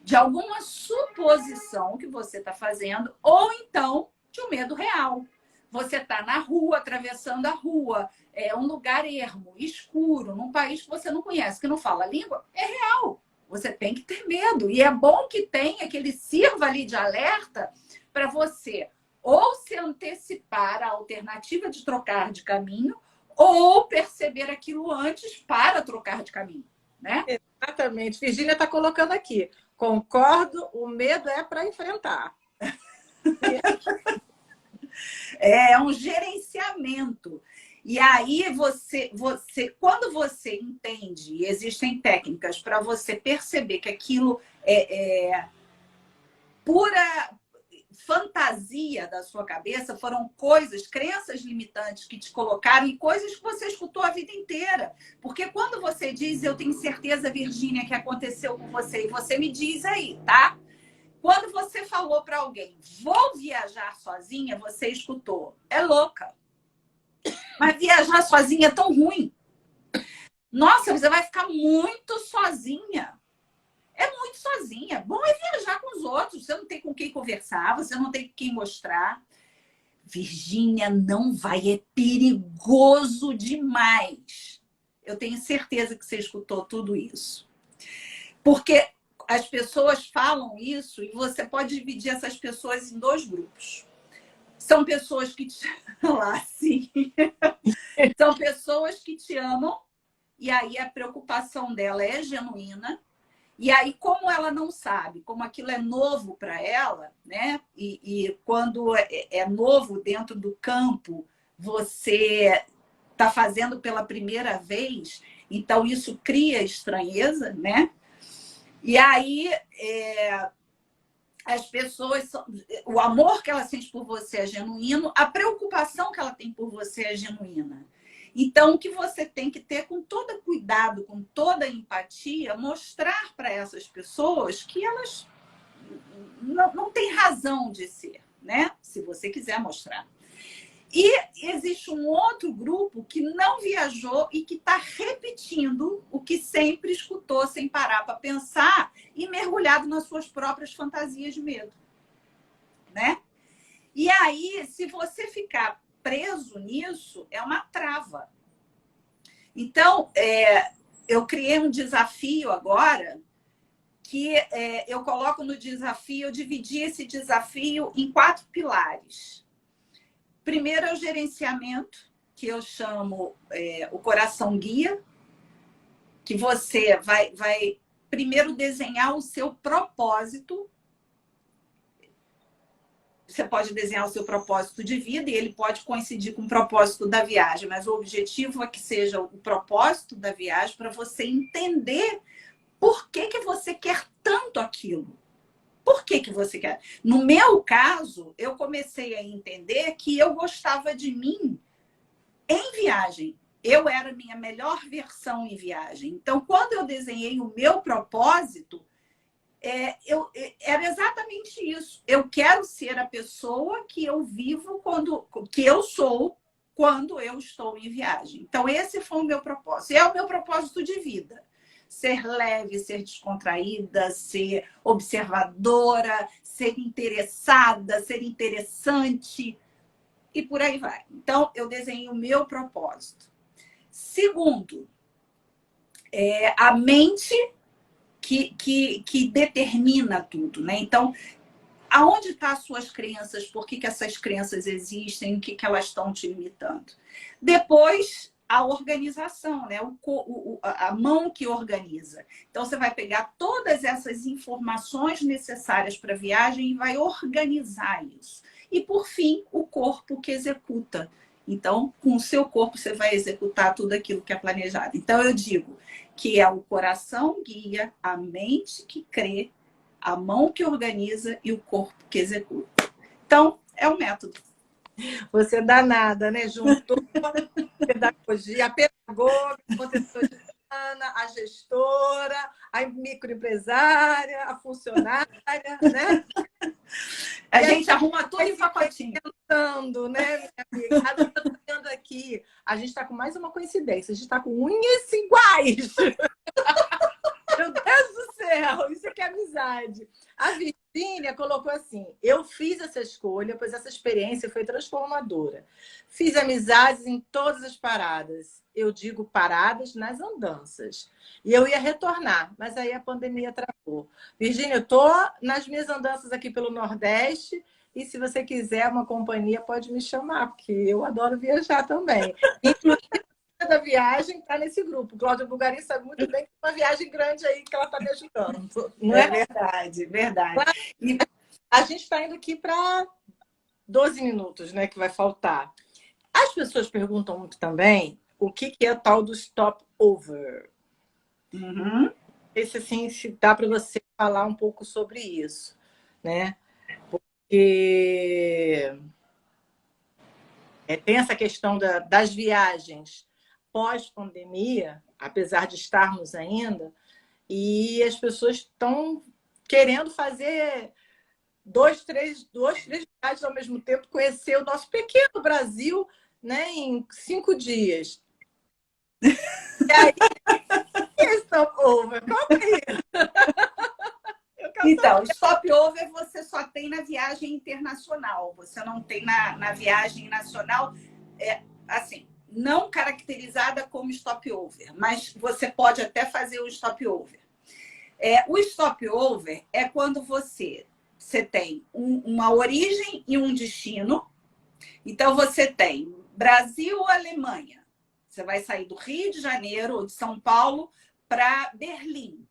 de alguma suposição que você está fazendo, ou então de um medo real. Você está na rua, atravessando a rua, é um lugar ermo, escuro, num país que você não conhece, que não fala a língua, é real. Você tem que ter medo. E é bom que tenha, que ele sirva ali de alerta para você ou se antecipar à alternativa de trocar de caminho ou perceber aquilo antes para trocar de caminho, né? Exatamente. Virgínia está colocando aqui. Concordo, o medo é para enfrentar. É um gerenciamento. E aí quando você entende, e existem técnicas para você perceber que aquilo é pura fantasia da sua cabeça, foram coisas, crenças limitantes que te colocaram e coisas que você escutou a vida inteira. Porque quando você diz, eu tenho certeza, Virgínia, que aconteceu com você, e você me diz aí, tá? Quando você falou para alguém, vou viajar sozinha, você escutou, é louca. Mas viajar sozinha é tão ruim. Nossa, você vai ficar muito sozinha. É muito sozinha. Bom é viajar com os outros. Você não tem com quem conversar, você não tem com quem mostrar. Virgínia, não vai. É perigoso demais. Eu tenho certeza que você escutou tudo isso. Porque as pessoas falam isso e você pode dividir essas pessoas em 2 grupos. São pessoas que te... Lá, sim. São pessoas que te amam e aí a preocupação dela é genuína. E aí, como ela não sabe, como aquilo é novo para ela, né? E quando é novo dentro do campo, você está fazendo pela primeira vez, então isso cria estranheza, né? E aí, as pessoas, o amor que ela sente por você é genuíno, a preocupação que ela tem por você é genuína. Então, o que você tem que ter com todo cuidado, com toda empatia, mostrar para essas pessoas que elas não têm razão de ser, né? Se você quiser mostrar. E existe um outro grupo que não viajou e que está repetindo o que sempre escutou sem parar para pensar e mergulhado nas suas próprias fantasias de medo, né? E aí, se você ficar preso nisso, é uma trava. Então, eu criei um desafio agora que eu coloco no desafio, eu dividi esse desafio em 4 pilares. Primeiro é o gerenciamento, que eu chamo o coração guia, que você vai primeiro desenhar o seu propósito. Você pode desenhar o seu propósito de vida e ele pode coincidir com o propósito da viagem, mas o objetivo é que seja o propósito da viagem para você entender por que você quer tanto aquilo, Por que que você quer? No meu caso, eu comecei a entender que eu gostava de mim em viagem. Eu era a minha melhor versão em viagem. Então, quando eu desenhei o meu propósito, era exatamente isso. Eu quero ser a pessoa que eu vivo que eu sou quando eu estou em viagem. Então, esse foi o meu propósito. É o meu propósito de vida. Ser leve, ser descontraída, ser observadora, ser interessada, ser interessante e por aí vai. Então, eu desenhei o meu propósito. Segundo, a mente que determina tudo, né? Então, aonde estão as suas crenças? Por que essas crenças existem? O que elas estão te limitando? Depois, a organização, né? A mão que organiza. Então, você vai pegar todas essas informações necessárias para a viagem e vai organizar isso. E, por fim, o corpo que executa. Então, com o seu corpo, você vai executar tudo aquilo que é planejado. Então, eu digo que é o coração guia, a mente que crê, a mão que organiza e o corpo que executa. Então, é o método. Você é danada, né? Juntou a pedagogia, a pedagoga, a protetora, a gestora, a microempresária, a funcionária, né? A gente arruma tudo em pacotinho. Pensando, né, minha amiga? A gente está vendo aqui, a gente está com mais uma coincidência, a gente está com unhas iguais. Meu Deus do céu, isso aqui é amizade. A Virgínia colocou assim: eu fiz essa escolha, pois essa experiência foi transformadora. Fiz amizades em todas as paradas. Eu digo paradas nas andanças. E eu ia retornar, mas aí a pandemia travou. Virgínia, eu tô nas minhas andanças aqui pelo Nordeste. E se você quiser uma companhia, pode me chamar, porque eu adoro viajar também. Inclusive, da viagem está nesse grupo. Cláudia Bulgarin sabe muito bem que é uma viagem grande aí que ela está me ajudando. Não é? Verdade, verdade. E a gente está indo aqui para 12 minutos, né? Que vai faltar. As pessoas perguntam muito também o que é o tal do stop over. Uhum. Esse, assim, se dá para você falar um pouco sobre isso, né? Porque tem essa questão das viagens pós-pandemia, apesar de estarmos ainda, e as pessoas estão querendo fazer duas, três viagens ao mesmo tempo, conhecer o nosso pequeno Brasil, né, em 5 dias. E aí, stop over, qual que é isso? Então, stop over você só tem na viagem internacional, você não tem na viagem nacional, assim, não caracterizada como stop over, mas você pode até fazer o stop over. O stop over é quando você tem uma origem e um destino. Então, você tem Brasil ou Alemanha. Você vai sair do Rio de Janeiro ou de São Paulo para Berlim.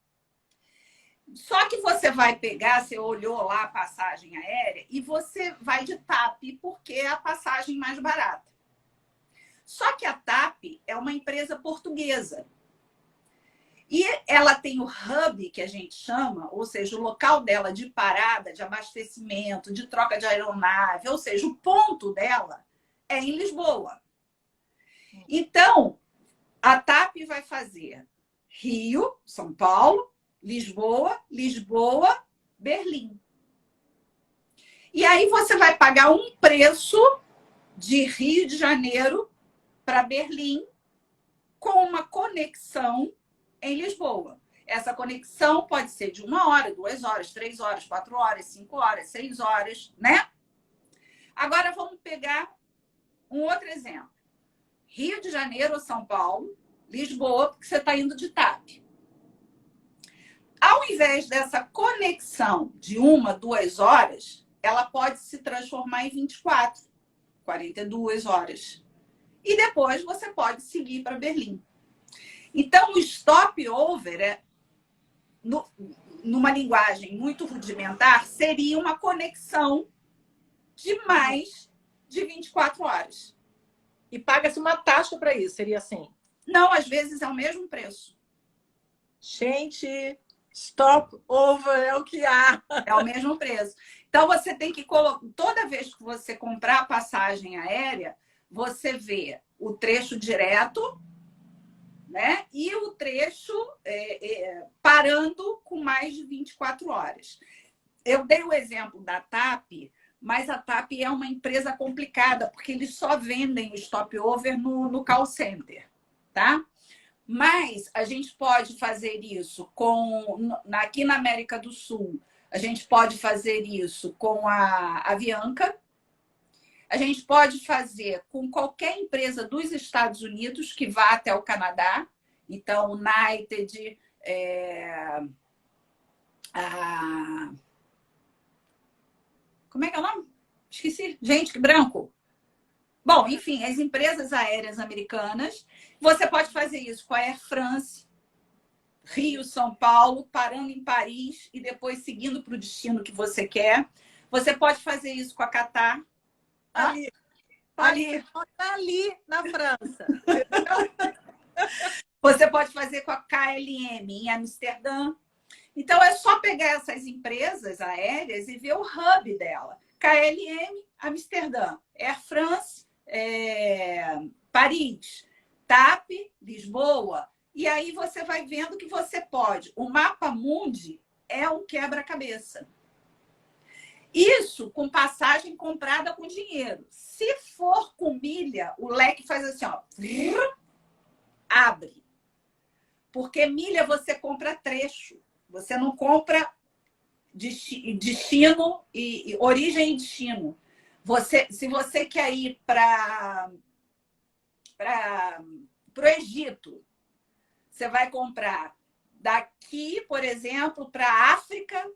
Só que você vai pegar, você olhou lá a passagem aérea e você vai de TAP, porque é a passagem mais barata. Só que a TAP é uma empresa portuguesa. E ela tem o hub, que a gente chama, ou seja, o local dela de parada, de abastecimento, de troca de aeronave, ou seja, o ponto dela é em Lisboa. Então, a TAP vai fazer Rio, São Paulo, Lisboa, Berlim. E aí você vai pagar um preço de Rio de Janeiro para Berlim com uma conexão em Lisboa. Essa conexão pode ser de 1 hora, 2 horas, 3 horas, 4 horas, 5 horas, 6 horas, né? Agora vamos pegar um outro exemplo. Rio de Janeiro ou São Paulo, Lisboa, porque você está indo de TAP. Ao invés dessa conexão de 1, 2 horas, ela pode se transformar em 24, 42 horas. E depois você pode seguir para Berlim. Então, o stop over, numa linguagem muito rudimentar, seria uma conexão de mais de 24 horas. E paga-se uma taxa para isso, seria assim? Não, às vezes é o mesmo preço. Gente, Stop over é o que há. É o mesmo preço. Então, você tem que colocar... Toda vez que você comprar a passagem aérea, você vê o trecho direto, né? E o trecho parando com mais de 24 horas. Eu dei o exemplo da TAP, mas a TAP é uma empresa complicada, porque eles só vendem o stopover no call center, tá? Mas a gente pode fazer isso aqui na América do Sul, a gente pode fazer isso com a Avianca, a gente pode fazer com qualquer empresa dos Estados Unidos que vá até o Canadá. Então, United, como é que é o nome? Esqueci. Gente, que branco. Bom, enfim, as empresas aéreas americanas. Você pode fazer isso com a Air France, Rio, São Paulo, parando em Paris e depois seguindo para o destino que você quer. Você pode fazer isso com a Qatar. Ali na França. Você pode fazer com a KLM em Amsterdã. Então, é só pegar essas empresas aéreas e ver o hub dela. KLM, Amsterdã. Air France, Paris. TAP, Lisboa. E aí você vai vendo que você pode. O Mapa Mundi é um quebra-cabeça. Isso com passagem comprada com dinheiro. Se for com milha, o leque faz assim, ó, abre. Porque milha você compra trecho. Você não compra destino e origem e destino. Se você quer ir para o Egito, você vai comprar daqui, por exemplo, para a África,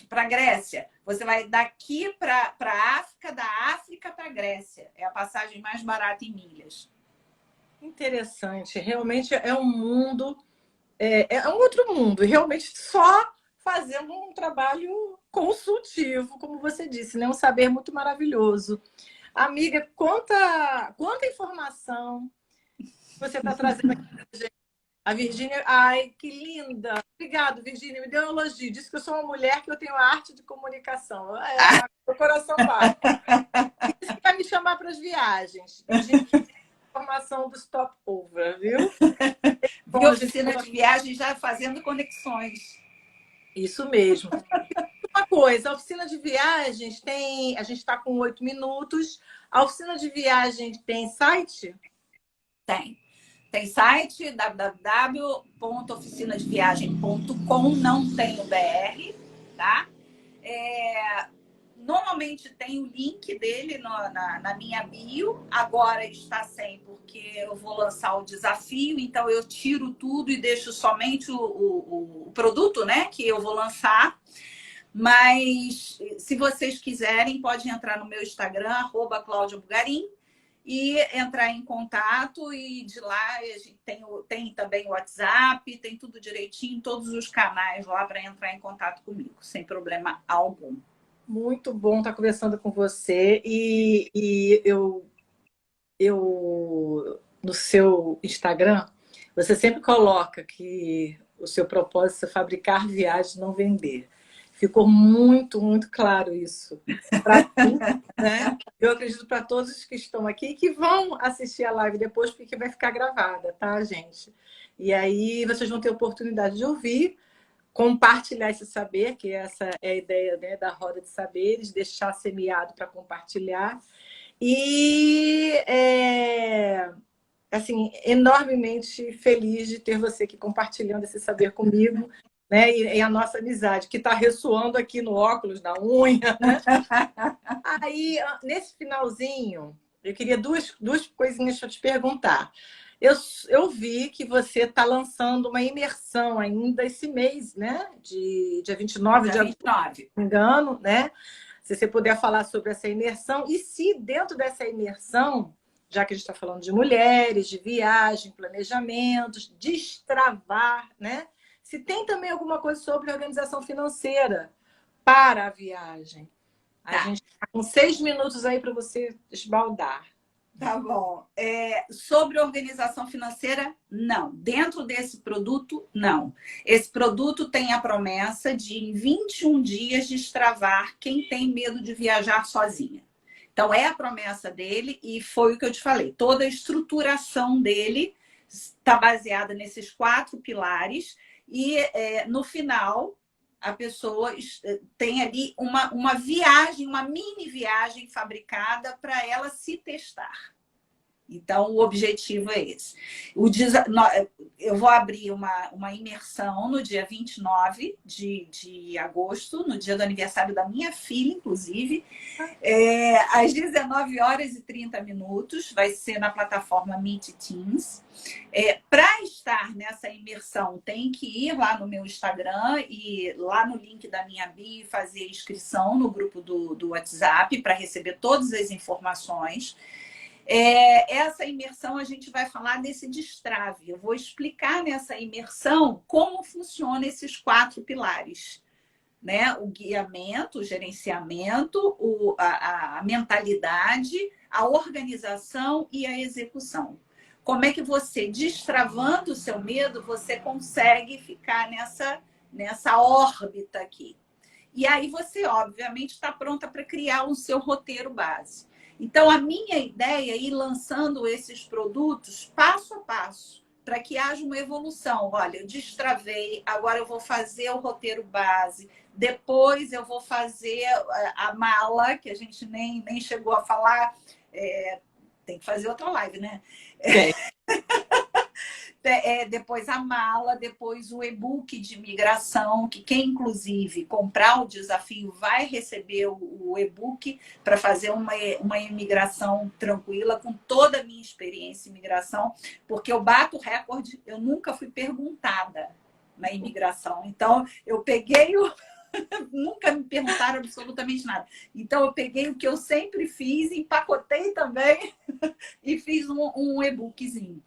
para a Grécia. Você vai daqui para a África, da África para a Grécia. É a passagem mais barata em milhas. Interessante. Realmente é um mundo, é um outro mundo. Realmente só fazendo um trabalho consultivo, como você disse, né? Um saber muito maravilhoso. Amiga, quanta informação você está trazendo aqui pra gente. A Virgínia, ai, que linda! Obrigada, Virgínia, me deu um elogio. Disse que eu sou uma mulher que eu tenho a arte de comunicação. Meu coração bate. Disse que vai me chamar para as viagens. Informação do stopover, viu? E oficina de viagem já fazendo conexões. Isso mesmo. Uma coisa, a oficina de viagens tem... A gente está com 8 minutos. A oficina de viagem tem site? Tem. Tem site www.oficinadeviagem.com, não tem o BR, tá? Normalmente tem o link dele na minha bio. Agora está sem, porque eu vou lançar o desafio, então eu tiro tudo e deixo somente o produto, né, que eu vou lançar. Mas se vocês quiserem, pode entrar no meu Instagram, @CláudiaBugarim, e entrar em contato, e de lá a gente tem também o WhatsApp, tem tudo direitinho, todos os canais lá para entrar em contato comigo, sem problema algum. Muito bom estar conversando com você. E eu no seu Instagram, você sempre coloca que o seu propósito é fabricar viagens, não vender. Ficou muito, muito claro isso para mim, né? Eu acredito para todos que estão aqui e que vão assistir a live depois, porque vai ficar gravada, tá, gente? E aí vocês vão ter oportunidade de ouvir, compartilhar esse saber, que essa é a ideia, né, da roda de saberes, deixar semeado para compartilhar. E, assim, enormemente feliz de ter você aqui compartilhando esse saber comigo, né? E a nossa amizade, que está ressoando aqui no óculos, na unha, né? Aí, nesse finalzinho, eu queria duas coisinhas para te perguntar. Eu vi que você está lançando uma imersão ainda esse mês, né? Dia 29 de agosto, se não me engano, né? Se você puder falar sobre essa imersão. E se dentro dessa imersão, já que a gente está falando de mulheres, de viagem, planejamentos, destravar, né? Se tem também alguma coisa sobre organização financeira para a viagem. A gente está com 6 minutos aí para você esbaldar. Tá bom. Sobre organização financeira, não. Dentro desse produto, não. Esse produto tem a promessa de, em 21 dias, destravar quem tem medo de viajar sozinha. Então, é a promessa dele e foi o que eu te falei. Toda a estruturação dele está baseada nesses 4 pilares e, no final, a pessoa tem ali uma viagem, uma mini viagem fabricada para ela se testar. Então, o objetivo é esse. Eu vou abrir uma imersão no dia 29 de agosto, no dia do aniversário da minha filha, inclusive, às 19h30. Vai ser na plataforma Meet Teams. Para estar nessa imersão, tem que ir lá no meu Instagram e lá no link da minha bio fazer inscrição no grupo do WhatsApp para receber todas as informações. Essa imersão a gente vai falar desse destrave. Eu vou explicar nessa imersão como funciona esses 4 pilares, né? O guiamento, o gerenciamento, a mentalidade, a organização e a execução. Como é que você, destravando o seu medo, você consegue ficar nessa órbita aqui? E aí você, obviamente, está pronta para criar o seu roteiro base. Então, a minha ideia é ir lançando esses produtos passo a passo, para que haja uma evolução. Olha, eu destravei, agora eu vou fazer o roteiro base, depois eu vou fazer a mala, que a gente nem chegou a falar. Tem que fazer outra live, né? Depois a mala, depois o e-book de migração, que quem, inclusive, comprar o desafio vai receber o e-book para fazer uma imigração tranquila, com toda a minha experiência em imigração, porque eu bato recorde, eu nunca fui perguntada na imigração. Então, eu peguei nunca me perguntaram absolutamente nada. Então, eu peguei o que eu sempre fiz, empacotei também e fiz um e-bookzinho.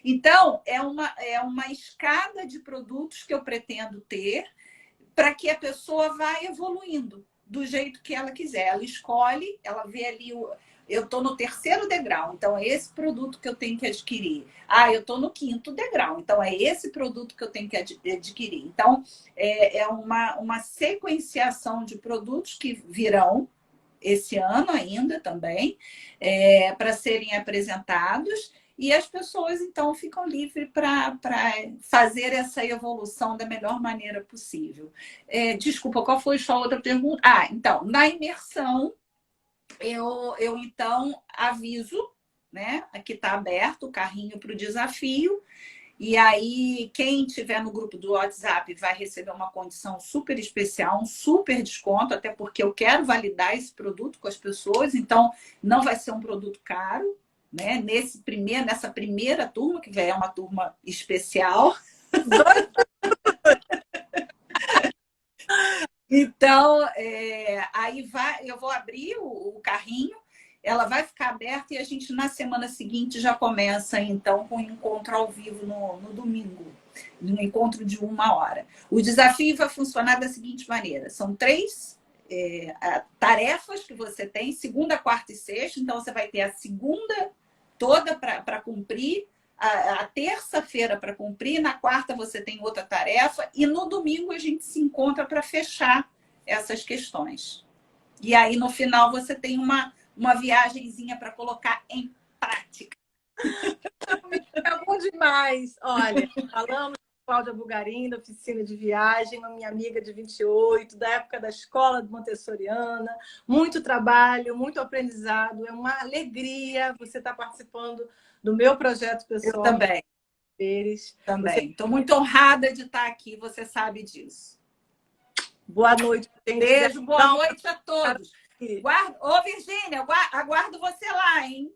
Então, é uma escada de produtos que eu pretendo ter para que a pessoa vá evoluindo do jeito que ela quiser. Ela escolhe, ela vê ali, eu estou no 3º degrau, então é esse produto que eu tenho que adquirir. Eu estou no 5º degrau, então é esse produto que eu tenho que adquirir. Então, é uma sequenciação de produtos que virão esse ano ainda também, para serem apresentados. E as pessoas, então, ficam livres para fazer essa evolução da melhor maneira possível. Desculpa, qual foi sua outra pergunta? Então, na imersão, eu então aviso, né? Aqui está aberto o carrinho para o desafio. E aí, quem estiver no grupo do WhatsApp vai receber uma condição super especial, um super desconto, até porque eu quero validar esse produto com as pessoas, então não vai ser um produto caro. Né? Nessa primeira turma, que é uma turma especial. Então, aí eu vou abrir o carrinho, ela vai ficar aberta e a gente, na semana seguinte, já começa, então, com o encontro ao vivo no domingo, no encontro de 1 hora. O desafio vai funcionar da seguinte maneira: são 3 tarefas que você tem, segunda, quarta e sexta. Então, você vai ter a segunda toda para cumprir, a terça-feira para cumprir, na quarta você tem outra tarefa e no domingo a gente se encontra para fechar essas questões. E aí, no final, você tem uma viagenzinha para colocar em prática. É bom demais. Olha, falamos Cláudia Bugarim, da oficina de viagem, uma minha amiga de 28, da época da escola montessoriana. Muito trabalho, muito aprendizado. É uma alegria você estar participando do meu projeto pessoal. Eu também. Também. Estou muito honrada de estar aqui, você sabe disso. Boa noite. Beijo, boa noite a todos. Ô, Virgínia, aguardo você lá, hein?